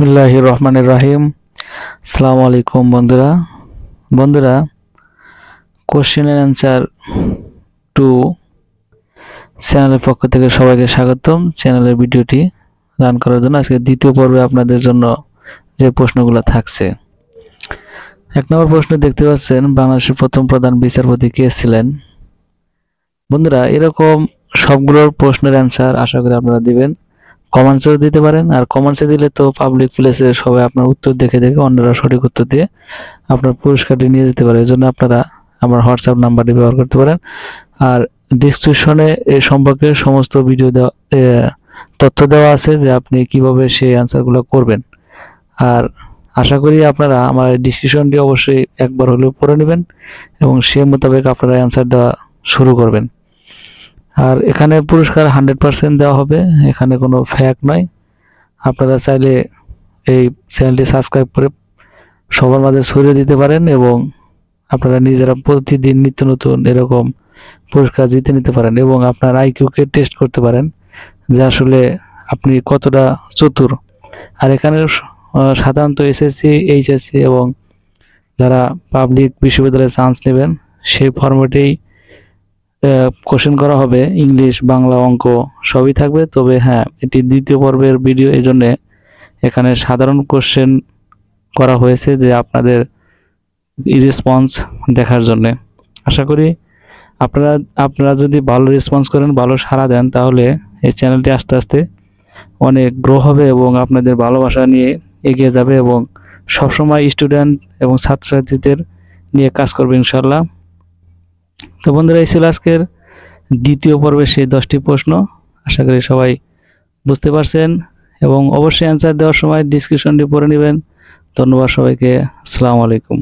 বিসমিল্লাহির রহমানির রহিম। আসসালামু আলাইকুম বন্ধুরা কোশ্চেন এন্ড অ্যান্সার 2 চ্যানেলের পক্ষ থেকে সবাইকে স্বাগতম। চ্যানেলের ভিডিওটি রান করার জন্য আজকে দ্বিতীয় পর্বে আপনাদের জন্য যে প্রশ্নগুলো থাকছে। 1 নম্বর প্রশ্ন দেখতে পাচ্ছেন, বাংলাদেশের প্রথম প্রধান বিচারপতি কে ছিলেন? বন্ধুরা, এরকম সবগুলোর প্রশ্নের অ্যান্সার আশা করি আপনারা দিবেন। কমেন্টসেও দিতে পারেন, আর কমেন্টসে দিলে তো পাবলিক প্লেসে সবাই আপনার উত্তর দেখে অন্যরা সঠিক উত্তর দিয়ে আপনার পুরস্কারটি নিয়ে যেতে পারে। এজন্য আপনারা আমার হোয়াটসঅ্যাপ নাম্বারটি ব্যবহার করতে পারেন। আর ডিসক্রিপশনে এই সম্পর্কে সমস্ত ভিডিও তথ্য দেওয়া আছে যে আপনি কিভাবে সেই অ্যান্সারগুলো করবেন। আর আশা করি আপনারা আমার ডিসক্রিপশনটি অবশ্যই একবার হলেও পড়ে নেবেন এবং সে মোতাবেক আপনারা অ্যান্সার দেওয়া শুরু করবেন। আর এখানে পুরস্কার 100% দেওয়া হবে, এখানে কোনো ফ্যাক নয়। আপনারা চাইলে এই চ্যানেলটি সাবস্ক্রাইব করে সবার মাঝে ছড়িয়ে দিতে পারেন এবং আপনারা নিজেরা প্রতিদিন নিত্য নতুন এরকম পুরস্কার জিতে নিতে পারেন এবং আপনার আইকিউকে টেস্ট করতে পারেন যে আসলে আপনি কতটা চতুর। আর এখানে সাধারণত এসএসসি, এইচএসসি এবং যারা পাবলিক বিশ্ববিদ্যালয়ে চান্স নেবেন সেই ফরম্যাটেই কোশ্চেন করা হবে। ইংলিশ, বাংলা, অঙ্ক সবই থাকবে। তবে হ্যাঁ, এটি দ্বিতীয় পর্বের ভিডিও, এই জন্যে এখানে সাধারণ কোশ্চেন করা হয়েছে যে আপনাদের রেসপন্স দেখার জন্য। আশা করি আপনারা যদি ভালো রেসপন্স করেন, ভালো সাড়া দেন, তাহলে এই চ্যানেলটি আস্তে আস্তে অনেক গ্রো হবে এবং আপনাদের ভালোবাসা নিয়ে এগিয়ে যাবে এবং সবসময় স্টুডেন্ট এবং ছাত্রছাত্রীদের নিয়ে কাজ করবে ইনশাল্লাহ। তো বন্ধুরা, এই ছিল আজকের দ্বিতীয় পর্বের সেই 10টি প্রশ্ন। আশা করি সবাই বুঝতে পারছেন এবং অবশ্যই অ্যান্সার দেওয়ার সময় ডিসক্রিপশনটি পড়ে নেবেন। ধন্যবাদ সবাইকে। আসসালামু আলাইকুম।